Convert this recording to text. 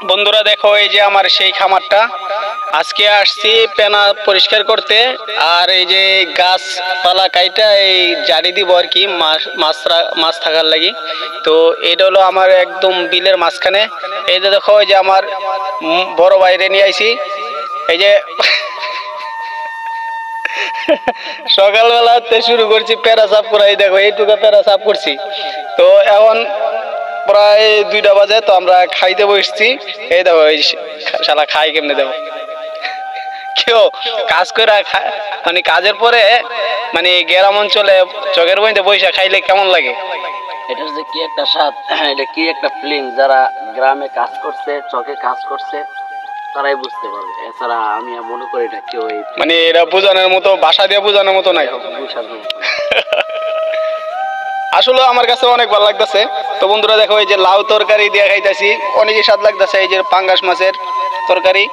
বন্ধুরা দেখো, এই যে আমার সেই খামারটা আজকে আসছি পেনা পরিষ্কার করতে। আর এই যে গাছপালা কাইটা এই জারি দিব আর কি, মাছ থাকার লাগি। তো এটা হলো আমার একদম বিলের মাঝখানে। এই যে দেখো, এই যে আমার বড় বাইরে নিয়ে আইছি। এই যে সকালবেলাতে শুরু করছি প্যারা সাফ করা। এই দেখো, এইটুকু প্যারা সাফ করছি। তো এখন প্রায় 2টা বাজে, তো আমরা খাইতে বসছি। এই দেখো, এই শালা খাই কেমনে দেখো। কেউ কাজ করে মানে কাজের পরে মানে গ্রাম অঞ্চলে চকের বইতে বৈশা খাইলে কেমন লাগে? এটার যে কি একটা স্বাদ, এটা কি একটা ফিলিং, যারা গ্রামে কাজ করছে, চকে কাজ করছে, তারাই বুঝতে পারবে। এছাড়া আমি মনে করি এটা কেউ মানে এটা বোঝানোর মতো, ভাষা দিয়ে বোঝানোর মতো নাই। আসলে আমার কাছে অনেক ভালো লাগতেছে। তো বন্ধুরা দেখো, এই যে লাউ তরকারি দিয়ে খাইতেছি, অনেকই স্বাদ লাগতেছে। এই যে পাঙ্গাস মাছের তরকারি।